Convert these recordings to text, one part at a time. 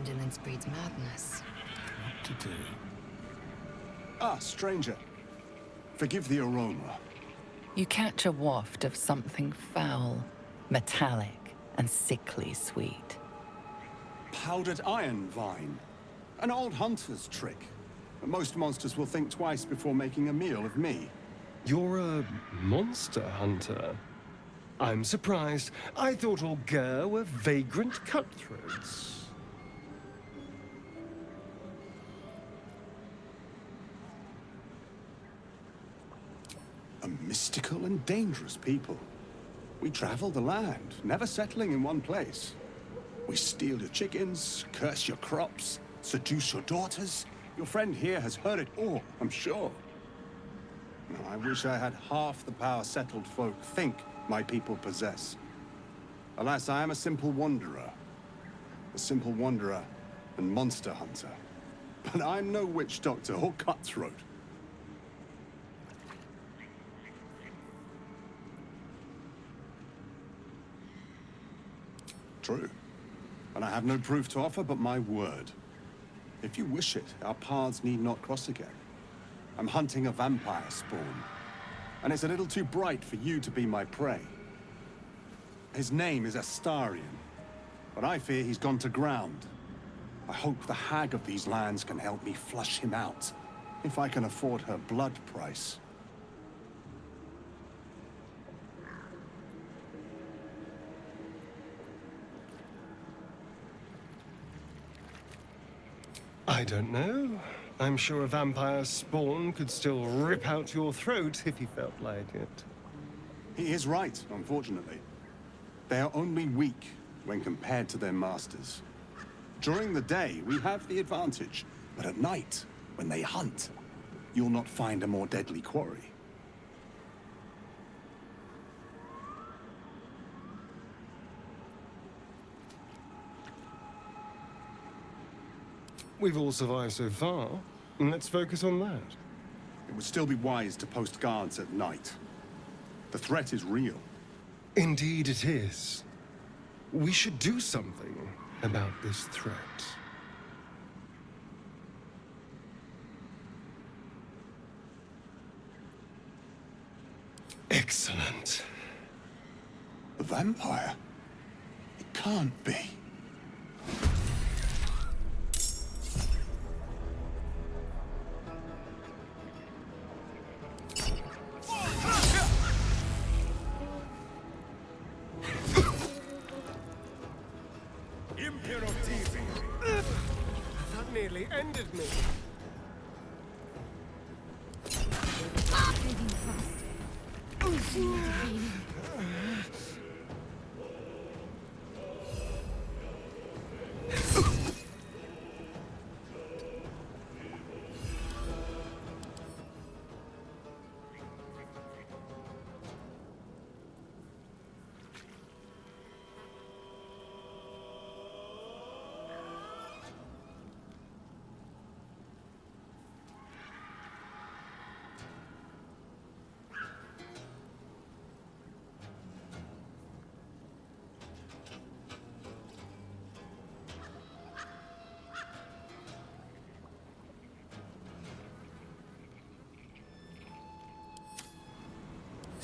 Indolence breeds madness. What to do? Ah, stranger. Forgive the aroma. You catch a waft of something foul, metallic, and sickly sweet. Powdered iron vine. An old hunter's trick. Most monsters will think twice before making a meal of me. You're a monster hunter. I'm surprised. I thought all Ger were vagrant cutthroats. A mystical and dangerous people. We travel the land, never settling in one place. We steal your chickens, curse your crops, seduce your daughters. Your friend here has heard it all, I'm sure. Now, I wish I had half the power settled folk think my people possess. Alas, I am a simple wanderer. A simple wanderer and monster hunter. But I'm no witch doctor or cutthroat. True. And I have no proof to offer but my word. If you wish it, our paths need not cross again. I'm hunting a vampire spawn, and it's a little too bright for you to be my prey. His name is Astarion, but I fear he's gone to ground. I hope the hag of these lands can help me flush him out, if I can afford her blood price. I don't know. I'm sure a vampire spawn could still rip out your throat if he felt like it. He is right, unfortunately. They are only weak when compared to their masters. During the day, we have the advantage, but at night, when they hunt, you'll not find a more deadly quarry. We've all survived so far. Let's focus on that. It would still be wise to post guards at night. The threat is real. Indeed it is. We should do something about this threat. Excellent. The vampire? It can't be. That nearly ended me.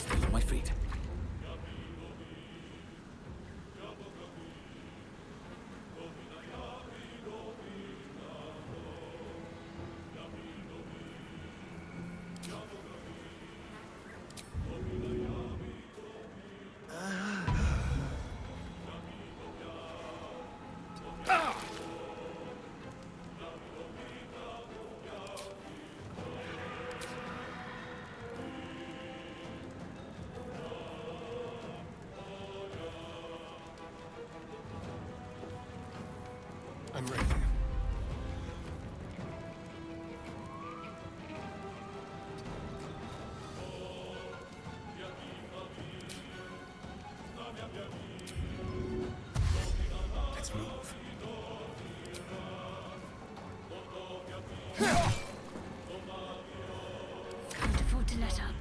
On my feet. I'm ready. Let's move. Can't afford to let up.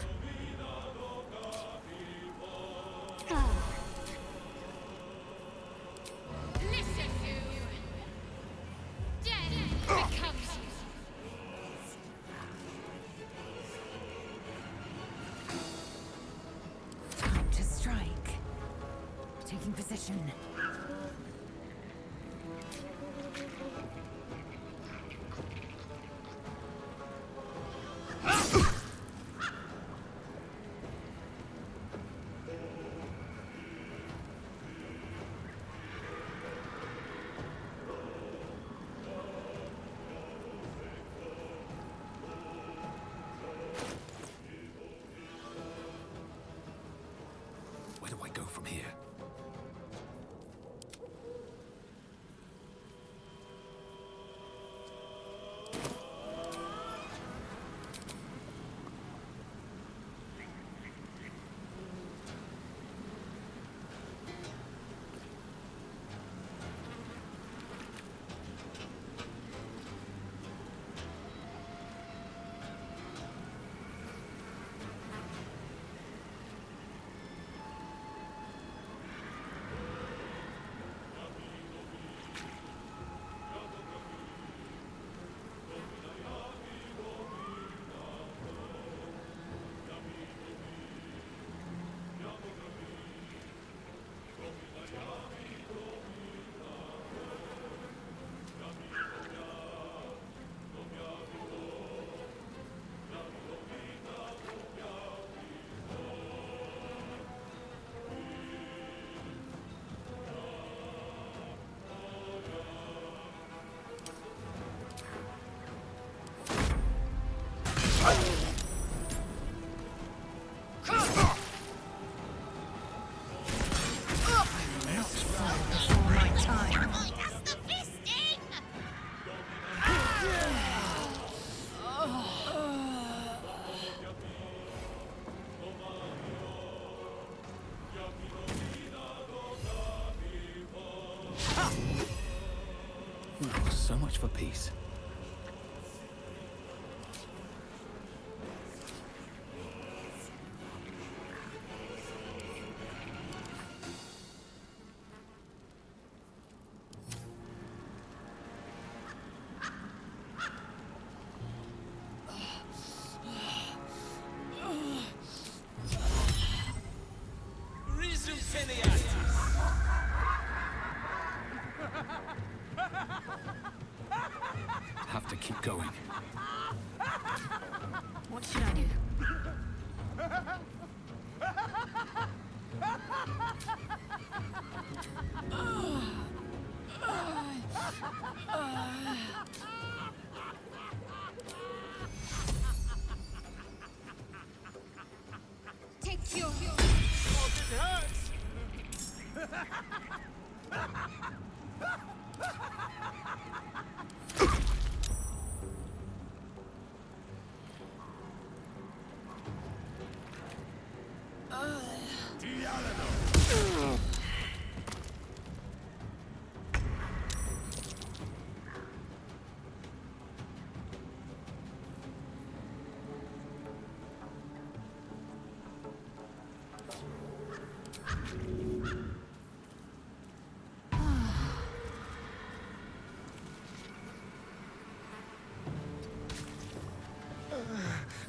Listen, you. position. Where do I go from here? So much for peace. Have to keep going. What should I do? Take your...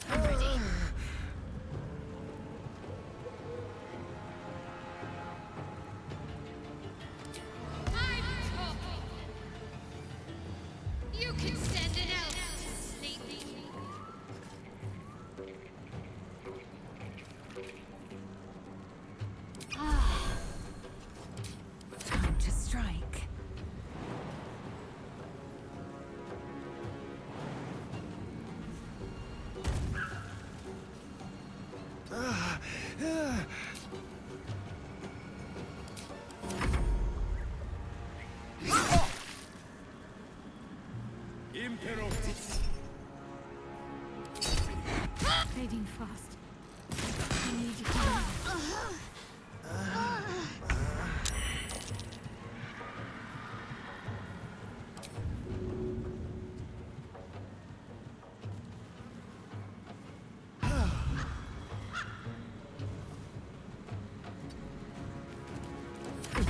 I'm ready. I'm talking. You can send an elf to sleep. Time to strike. Fading fast. I need you to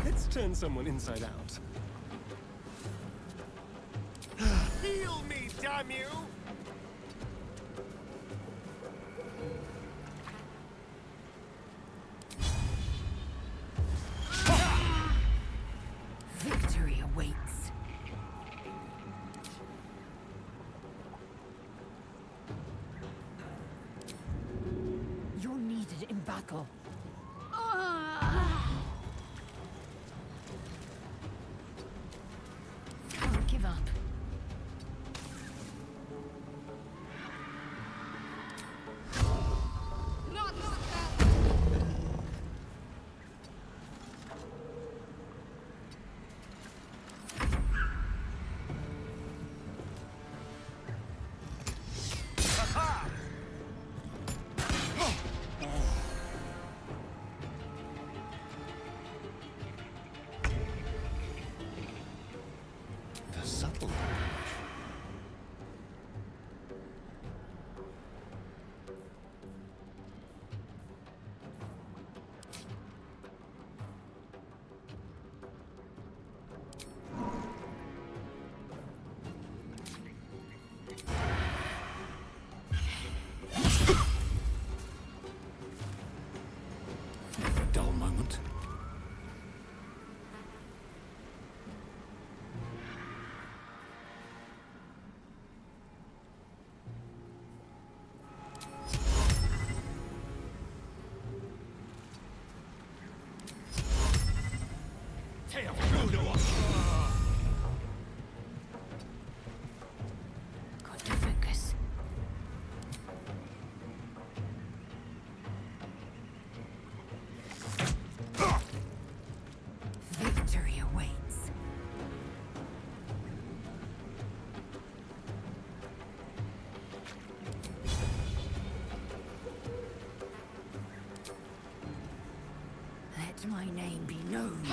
Let's turn someone inside out. Heal me, damn you! Victory awaits. You're needed in battle. Can't give up. The subtle. Never a dull moment. Got to focus. Victory awaits. Let my name be known.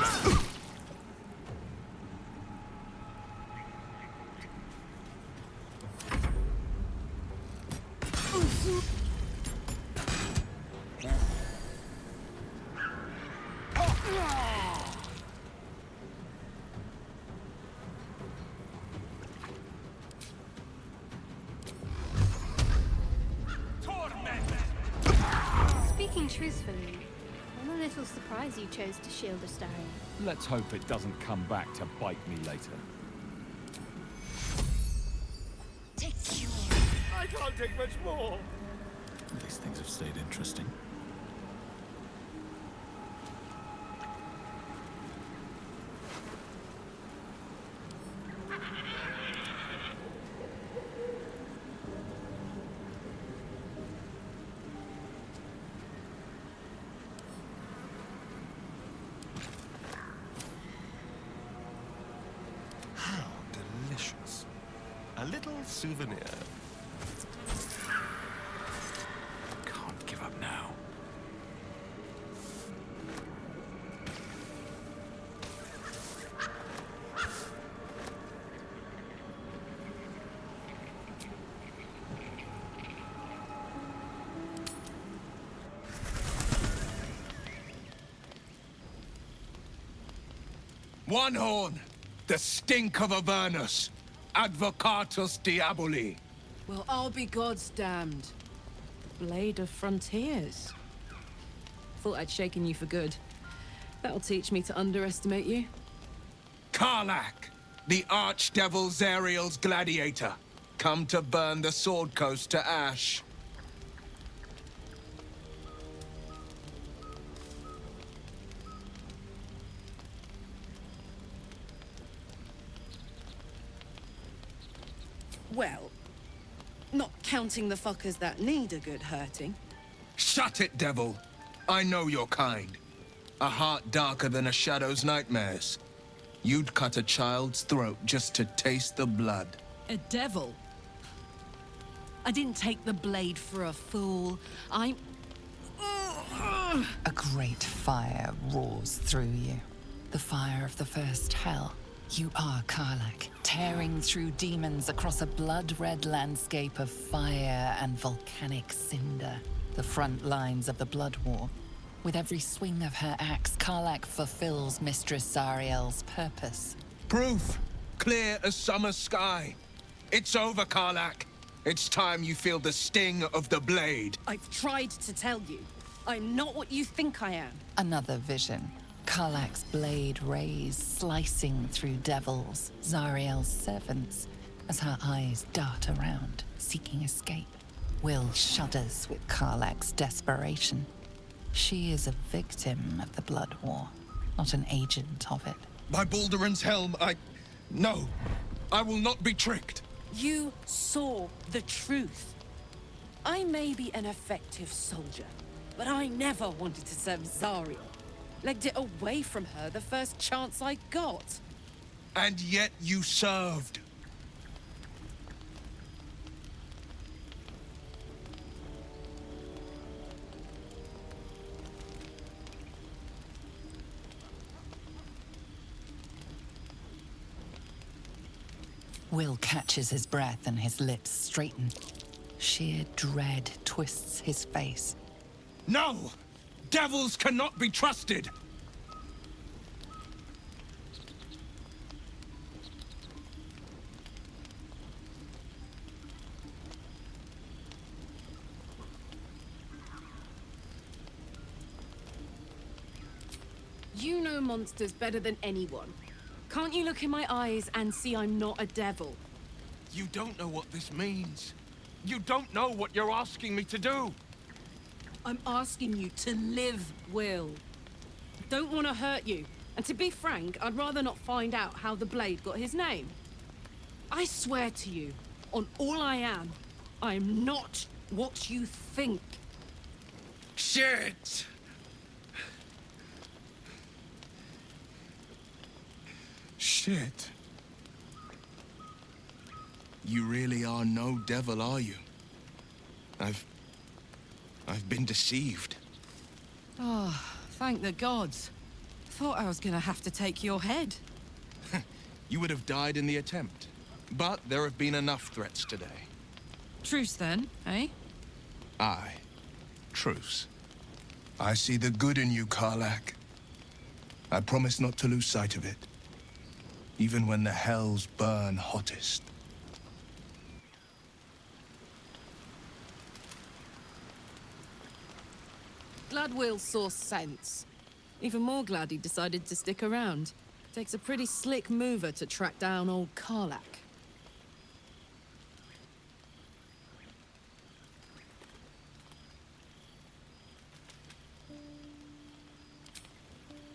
Speaking truthfully, I'm a little surprised you chose to shield Astarion. Let's hope it doesn't come back to bite me later. I can't take much more. These things have stayed interesting. How delicious. A little souvenir. Can't give up now. One horn, the stink of Avernus, Advocatus Diaboli. Well, I'll be God's damned. Blade of Frontiers. Thought I'd shaken you for good. That'll teach me to underestimate you. Karlach, the Archdevil Zariel's gladiator, come to burn the Sword Coast to ash. Well, not counting the fuckers that need a good hurting. Shut it, devil. I know your kind. A heart darker than a shadow's nightmares. You'd cut a child's throat just to taste the blood. A devil? I didn't take the blade for a fool. I'm... A great fire roars through you. The fire of the first hell. You are Karlach, tearing through demons across a blood-red landscape of fire and volcanic cinder. The front lines of the Blood War. With every swing of her axe, Karlach fulfills Mistress Zariel's purpose. Proof, clear as summer sky. It's over, Karlach. It's time you feel the sting of the blade. I've tried to tell you. I'm not what you think I am. Another vision. Karlach's blade rays slicing through devils, Zariel's servants, as her eyes dart around, seeking escape. Wyll shudders with Karlach's desperation. She is a victim of the Blood War, not an agent of it. By Balduran's helm, No! I will not be tricked! You saw the truth. I may be an effective soldier, but I never wanted to serve Zariel. Legged it away from her the first chance I got. And yet you served. Wyll catches his breath and his lips straighten. Sheer dread twists his face. No! Devils cannot be trusted! You know monsters better than anyone. Can't you look in my eyes and see I'm not a devil? You don't know what this means. You don't know what you're asking me to do. I'm asking you to live, Wyll. I don't want to hurt you. And to be frank, I'd rather not find out how the blade got his name. I swear to you, on all I am not what you think. Shit! Shit. You really are no devil, are you? I've been deceived. Oh, thank the gods. Thought I was gonna have to take your head. You would have died in the attempt. But there have been enough threats today. Truce then, eh? Aye. Truce. I see the good in you, Karlach. I promise not to lose sight of it. Even when the hells burn hottest. Glad Wyll saw sense. Even more glad he decided to stick around. Takes a pretty slick mover to track down old Karlach.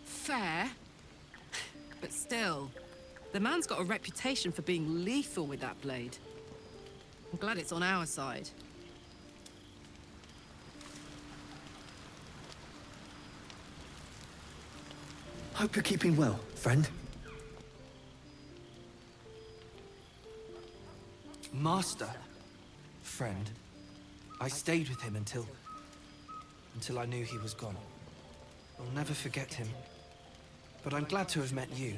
Fair. But still, the man's got a reputation for being lethal with that blade. I'm glad it's on our side. Hope you're keeping well, friend. Master. Friend. I stayed with him until I knew he was gone. I'll never forget him. But I'm glad to have met you.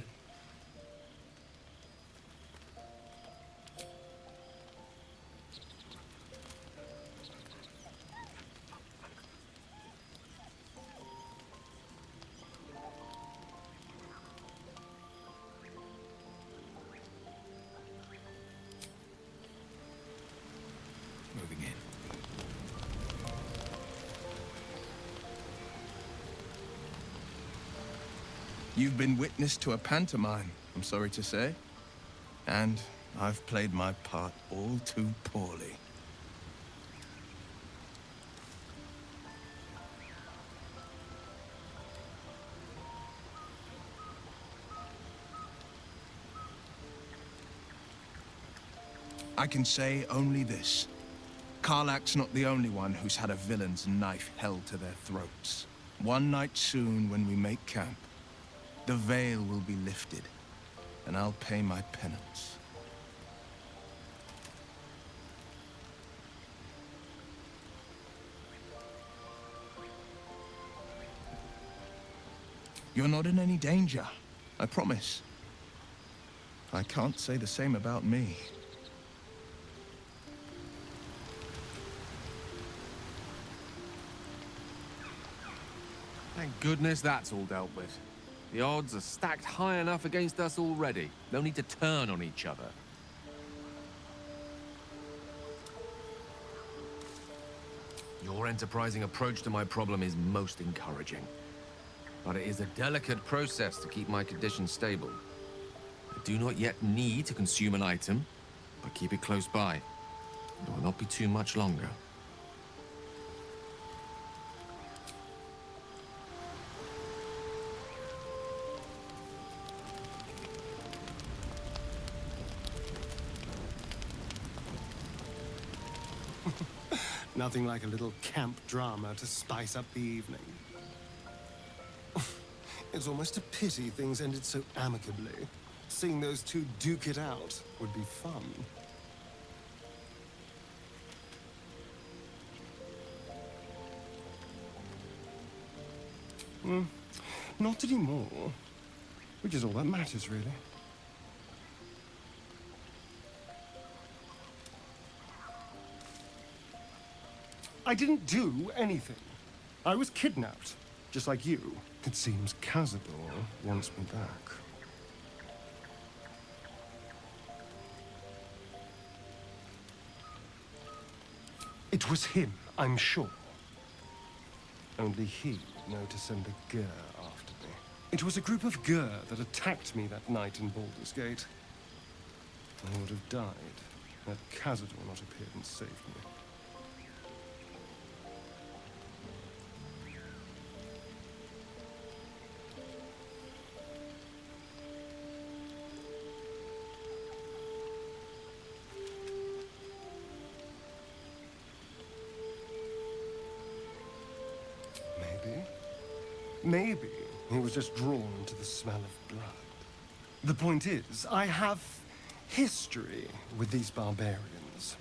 Moving in. You've been witness to a pantomime, I'm sorry to say. And I've played my part all too poorly. I can say only this. Karlach's not the only one who's had a villain's knife held to their throats. One night soon, when we make camp, the veil will be lifted, and I'll pay my penance. You're not in any danger, I promise. I can't say the same about me. Thank goodness that's all dealt with. The odds are stacked high enough against us already. No need to turn on each other. Your enterprising approach to my problem is most encouraging. but it is a delicate process to keep my condition stable. I do not yet need to consume an item, but keep it close by. It will not be too much longer. Nothing like a little camp drama to spice up the evening. It's almost a pity things ended so amicably. Seeing those two duke it out would be fun. Not anymore. Which is all that matters, really. I didn't do anything. I was kidnapped, just like you. It seems Cazador wants me back. It was him, I'm sure. Only he would know to send a Gur after me. It was a group of Gur that attacked me that night in Baldur's Gate. I would have died had Cazador not appeared and saved me. Maybe he was just drawn to the smell of blood. The point is, I have history with these barbarians.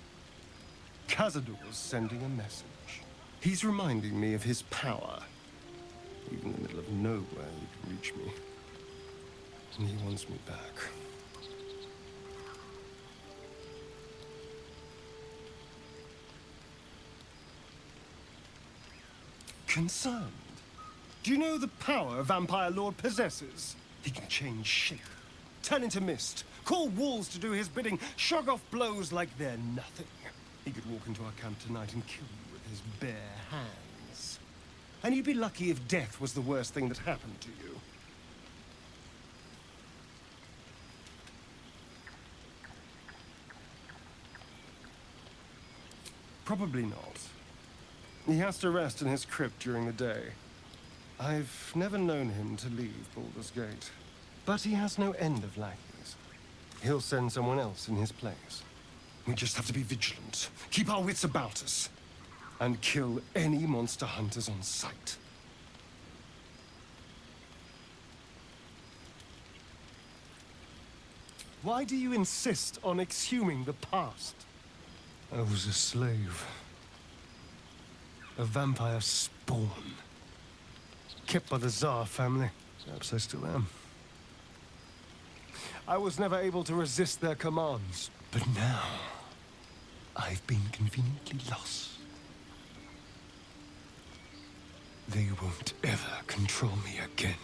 Cazador's sending a message. He's reminding me of his power. Even in the middle of nowhere, he can reach me. And he wants me back. Concerned? Do you know the power Vampire Lord possesses? He can change shape, turn into mist, call walls to do his bidding, shrug off blows like they're nothing. He could walk into our camp tonight and kill you with his bare hands. And you'd be lucky if death was the worst thing that happened to you. Probably not. He has to rest in his crypt during the day. I've never known him to leave Baldur's Gate, but he has no end of lackeys. He'll send someone else in his place. We just have to be vigilant, keep our wits about us, and kill any monster hunters on sight. Why do you insist on exhuming the past? I was a slave. A vampire spawn. Kept by the Tsar family. Perhaps I still am. I was never able to resist their commands. But now, I've been conveniently lost. They won't ever control me again.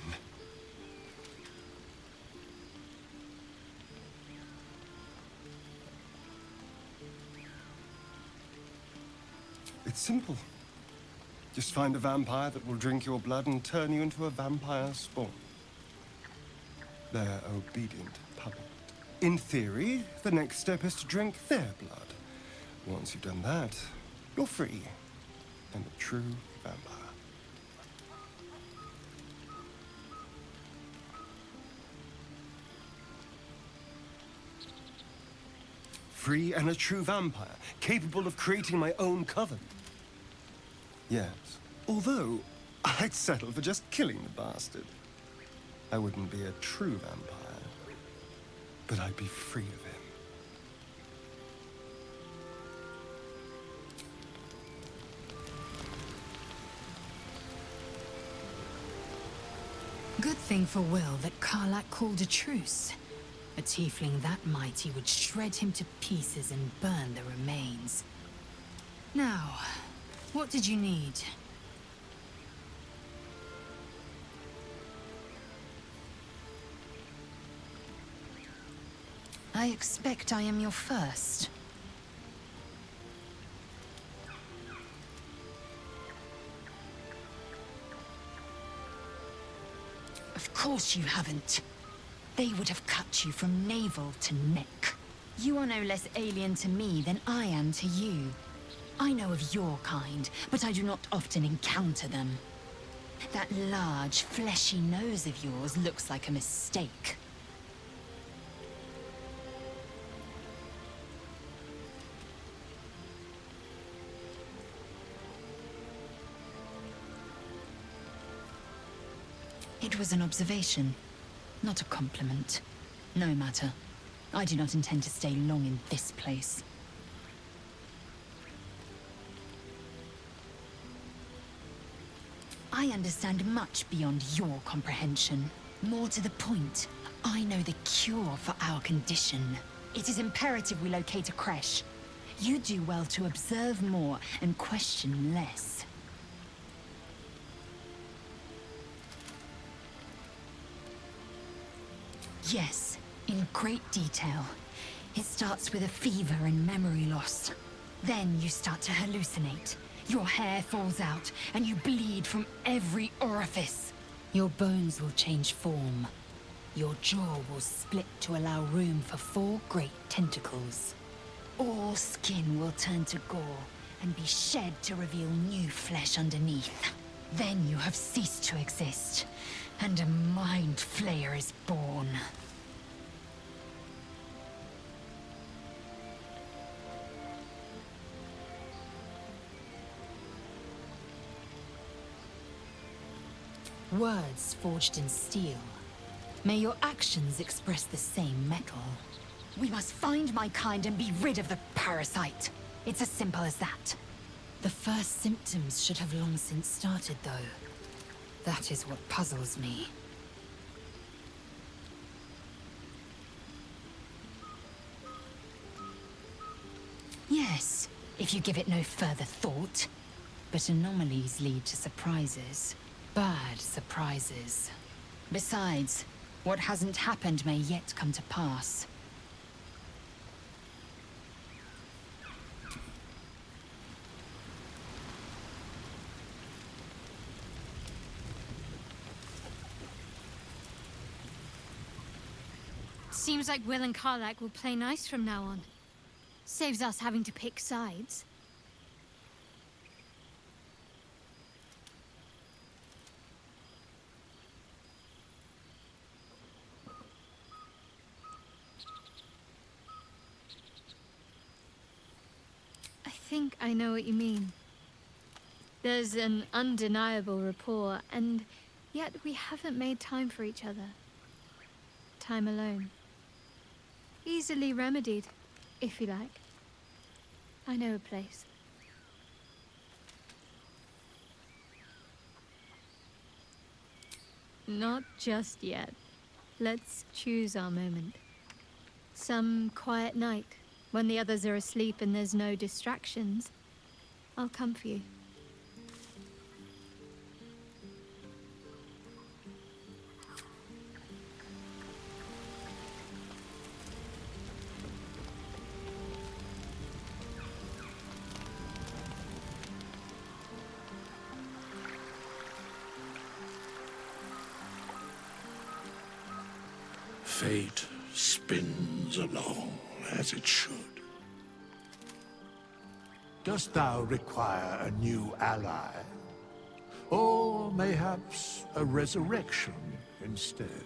It's simple. Just find a vampire that will drink your blood and turn you into a vampire spawn. They're obedient puppet. In theory, the next step is to drink their blood. Once you've done that, you're free and a true vampire. Free and a true vampire, capable of creating my own coven. Yes. Although, I'd settle for just killing the bastard. I wouldn't be a true vampire, but I'd be free of him. Good thing for Wyll that Karlach called a truce. A tiefling that mighty would shred him to pieces and burn the remains. Now, what did you need? I expect I am your first. course you haven't. They would have cut you from navel to neck. You are no less alien to me than I am to you. I know of your kind, but I do not often encounter them. That large, fleshy nose of yours looks like a mistake. It was an observation, not a compliment. No matter. I do not intend to stay long in this place. I understand much beyond your comprehension. More to the point, I know the cure for our condition. It is imperative we locate a creche. You do well to observe more and question less. Yes, in great detail. It starts with a fever and memory loss. Then you start to hallucinate. Your hair falls out, and you bleed from every orifice. Your bones will change form. Your jaw will split to allow room for 4 great tentacles. All skin will turn to gore, and be shed to reveal new flesh underneath. Then you have ceased to exist, and a mind flayer is born. Words forged in steel. May your actions express the same metal. We must find my kind and be rid of the parasite. It's as simple as that. The first symptoms should have long since started, though. That is what puzzles me. Yes, if you give it no further thought. But anomalies lead to surprises. Bad surprises. Besides, what hasn't happened may yet come to pass. Seems like Wyll and Karlach will play nice from now on. Saves us having to pick sides. I think I know what you mean. There's an undeniable rapport, and yet we haven't made time for each other. Time alone. Easily remedied, if you like. I know a place. Not just yet. Let's choose our moment. Some quiet night, when the others are asleep and there's no distractions, I'll come for you. Fate spins along as it should. Dost thou require a new ally? Or mayhaps a resurrection instead?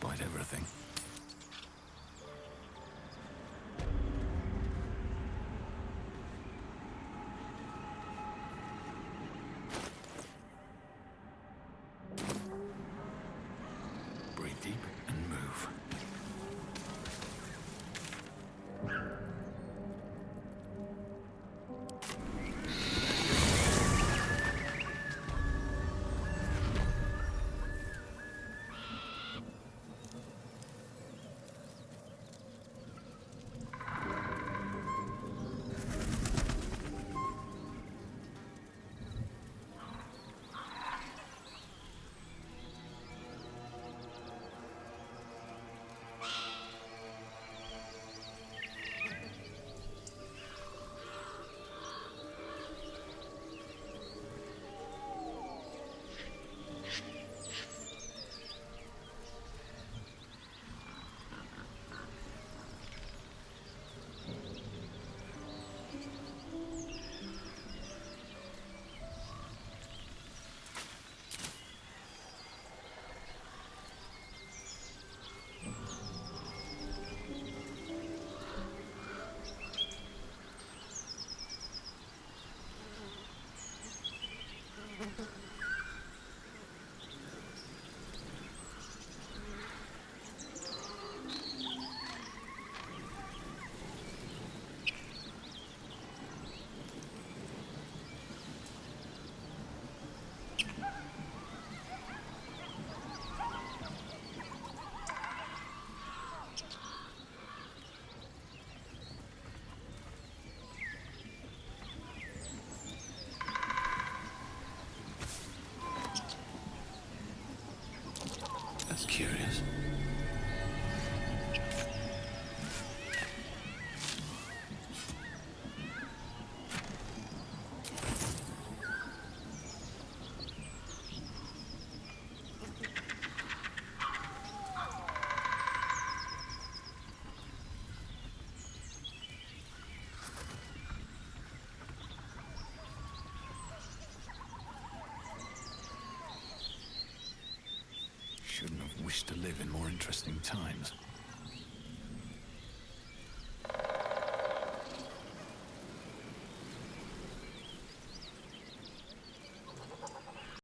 despite everything. Breathe deep and move. That's curious. Shouldn't have wished to live in more interesting times.